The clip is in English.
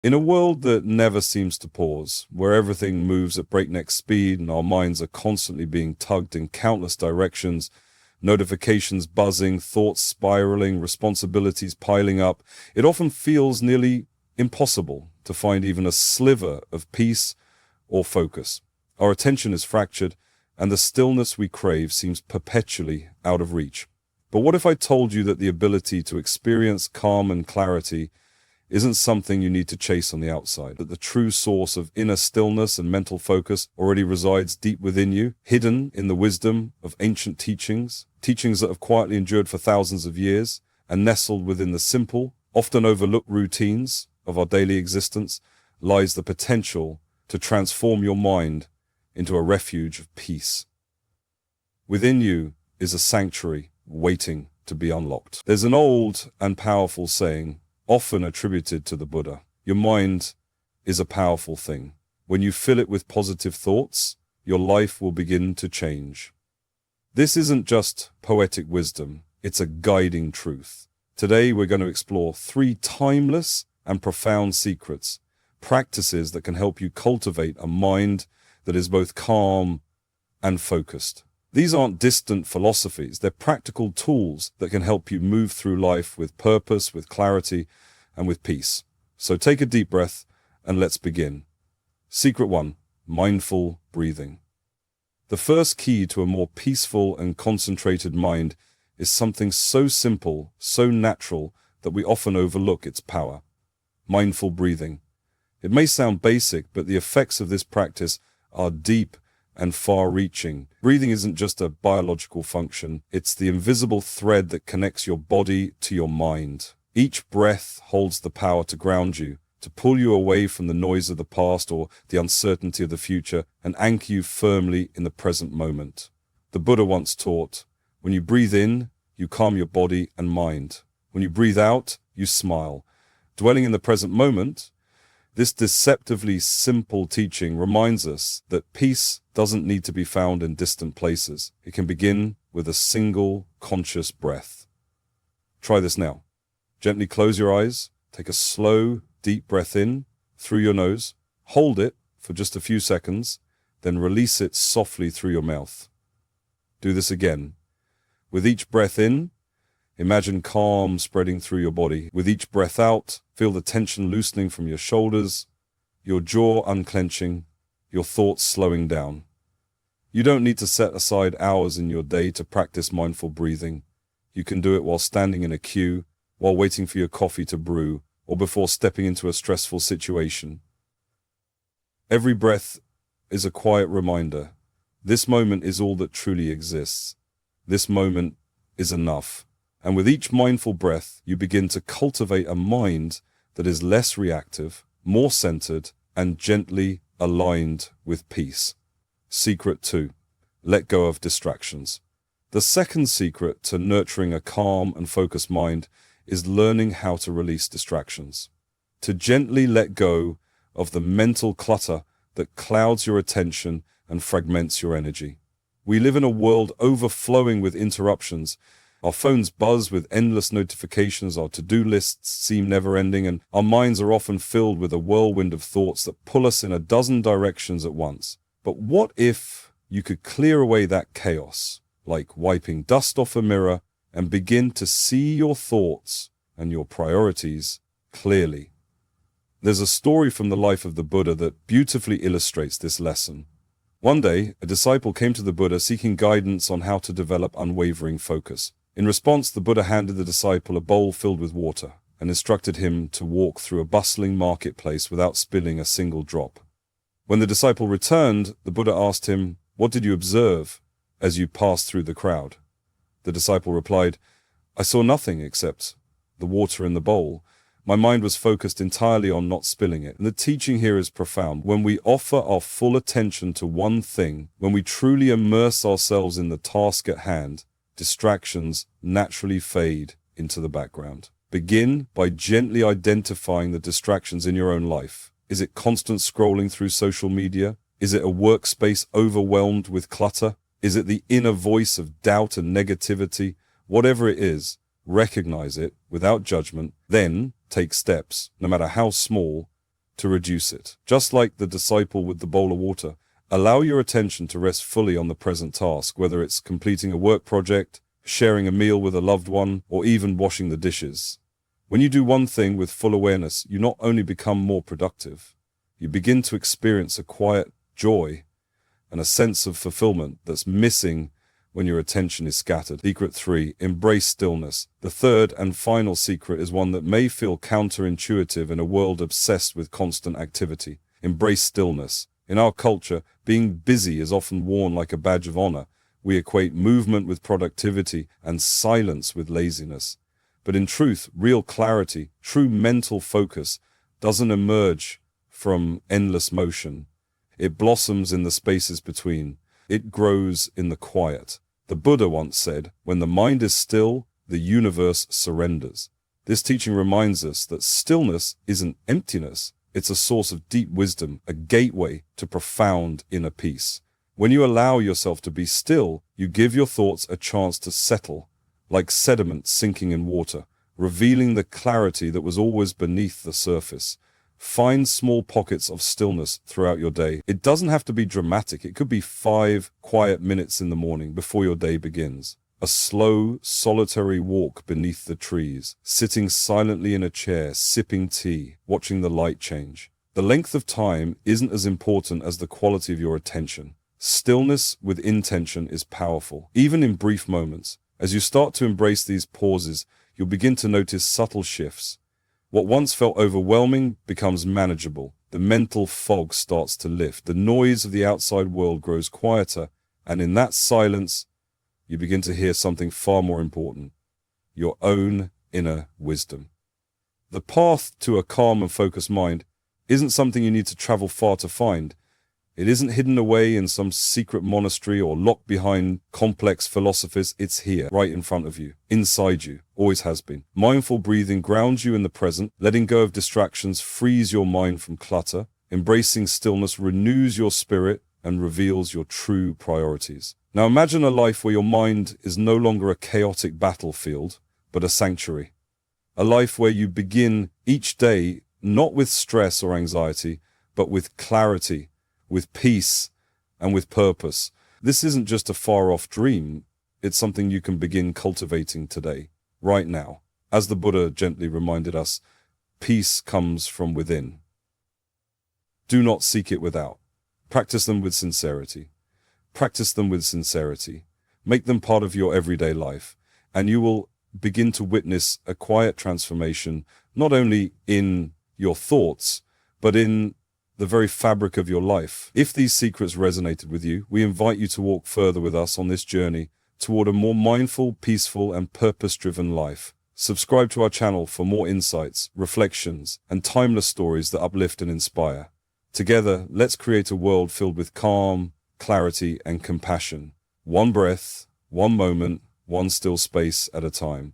In a world that never seems to pause, where everything moves at breakneck speed and our minds are constantly being tugged in countless directions, notifications buzzing, thoughts spiraling, responsibilities piling up, it often feels nearly impossible to find even a sliver of peace or focus. Our attention is fractured, and the stillness we crave seems perpetually out of reach. But what if I told you that the ability to experience calm and clarity isn't something you need to chase on the outside, that the true source of inner stillness and mental focus already resides deep within you, hidden in the wisdom of ancient teachings, teachings that have quietly endured for thousands of years, and nestled within the simple, often overlooked routines of our daily existence, lies the potential to transform your mind into a refuge of peace. Within you is a sanctuary waiting to be unlocked. There's an old and powerful saying, often attributed to the Buddha. Your mind is a powerful thing. When you fill it with positive thoughts, your life will begin to change. This isn't just poetic wisdom, it's a guiding truth. Today we're going to explore 3 timeless and profound secrets, practices that can help you cultivate a mind that is both calm and focused. These aren't distant philosophies, they're practical tools that can help you move through life with purpose, with clarity, and with peace. So take a deep breath and let's begin. Secret 1, mindful breathing. The first key to a more peaceful and concentrated mind is something so simple, so natural, that we often overlook its power. Mindful breathing. It may sound basic, but the effects of this practice are deep and far-reaching. Breathing isn't just a biological function, it's the invisible thread that connects your body to your mind. Each breath holds the power to ground you, to pull you away from the noise of the past or the uncertainty of the future, and anchor you firmly in the present moment. The Buddha once taught, when you breathe in, you calm your body and mind. When you breathe out, you smile. Dwelling in the present moment, this deceptively simple teaching reminds us that peace doesn't need to be found in distant places. It can begin with a single conscious breath. Try this now. Gently close your eyes, take a slow, deep breath in through your nose, hold it for just a few seconds, then release it softly through your mouth. Do this again. With each breath in, imagine calm spreading through your body. With each breath out, feel the tension loosening from your shoulders, your jaw unclenching, your thoughts slowing down. You don't need to set aside hours in your day to practice mindful breathing. You can do it while standing in a queue, while waiting for your coffee to brew, or before stepping into a stressful situation. Every breath is a quiet reminder. This moment is all that truly exists. This moment is enough. And with each mindful breath, you begin to cultivate a mind that is less reactive, more centered, and gently aligned with peace. Secret 2. Let go of distractions. The second secret to nurturing a calm and focused mind is learning how to release distractions. To gently let go of the mental clutter that clouds your attention and fragments your energy. We live in a world overflowing with interruptions. Our phones buzz with endless notifications, our to-do lists seem never-ending, and our minds are often filled with a whirlwind of thoughts that pull us in a dozen directions at once. But what if you could clear away that chaos, like wiping dust off a mirror, and begin to see your thoughts and your priorities clearly? There's a story from the life of the Buddha that beautifully illustrates this lesson. One day, a disciple came to the Buddha seeking guidance on how to develop unwavering focus. In response, the Buddha handed the disciple a bowl filled with water and instructed him to walk through a bustling marketplace without spilling a single drop. When the disciple returned, the Buddha asked him, "What did you observe as you passed through the crowd?" The disciple replied, "I saw nothing except the water in the bowl. My mind was focused entirely on not spilling it." And the teaching here is profound. When we offer our full attention to one thing, when we truly immerse ourselves in the task at hand, distractions naturally fade into the background. Begin by gently identifying the distractions in your own life. Is it constant scrolling through social media? Is it a workspace overwhelmed with clutter? Is it the inner voice of doubt and negativity? Whatever it is, recognize it without judgment, then take steps, no matter how small, to reduce it. Just like the disciple with the bowl of water, allow your attention to rest fully on the present task, whether it's completing a work project, sharing a meal with a loved one, or even washing the dishes. When you do one thing with full awareness, you not only become more productive, you begin to experience a quiet joy and a sense of fulfillment that's missing when your attention is scattered. Secret 3, embrace stillness. The third and final secret is one that may feel counterintuitive in a world obsessed with constant activity. Embrace stillness. In our culture, being busy is often worn like a badge of honor. We equate movement with productivity and silence with laziness. But in truth, real clarity, true mental focus, doesn't emerge from endless motion. It blossoms in the spaces between. It grows in the quiet. The Buddha once said, "When the mind is still, the universe surrenders." This teaching reminds us that stillness isn't emptiness. It's a source of deep wisdom, a gateway to profound inner peace. When you allow yourself to be still, you give your thoughts a chance to settle, like sediment sinking in water, revealing the clarity that was always beneath the surface. Find small pockets of stillness throughout your day. It doesn't have to be dramatic. It could be 5 quiet minutes in the morning before your day begins. A slow, solitary walk beneath the trees, sitting silently in a chair, sipping tea, watching the light change. The length of time isn't as important as the quality of your attention. Stillness with intention is powerful, even in brief moments. As you start to embrace these pauses, you'll begin to notice subtle shifts. What once felt overwhelming becomes manageable. The mental fog starts to lift. The noise of the outside world grows quieter, and in that silence, you begin to hear something far more important: your own inner wisdom. The path to a calm and focused mind isn't something you need to travel far to find. It isn't hidden away in some secret monastery or locked behind complex philosophies. It's here, right in front of you, inside you, always has been. Mindful breathing grounds you in the present. Letting go of distractions frees your mind from clutter. Embracing stillness renews your spirit and reveals your true priorities. Now imagine a life where your mind is no longer a chaotic battlefield, but a sanctuary. A life where you begin each day not with stress or anxiety, but with clarity, with peace, and with purpose. This isn't just a far-off dream. It's something you can begin cultivating today, right now. As the Buddha gently reminded us, peace comes from within. Do not seek it without. Practice them with sincerity. Practice them with sincerity. Make them part of your everyday life, and you will begin to witness a quiet transformation, not only in your thoughts, but in the very fabric of your life. If these secrets resonated with you, we invite you to walk further with us on this journey toward a more mindful, peaceful, and purpose-driven life. Subscribe to our channel for more insights, reflections, and timeless stories that uplift and inspire. Together, let's create a world filled with calm, clarity, and compassion. One breath, one moment, one still space at a time.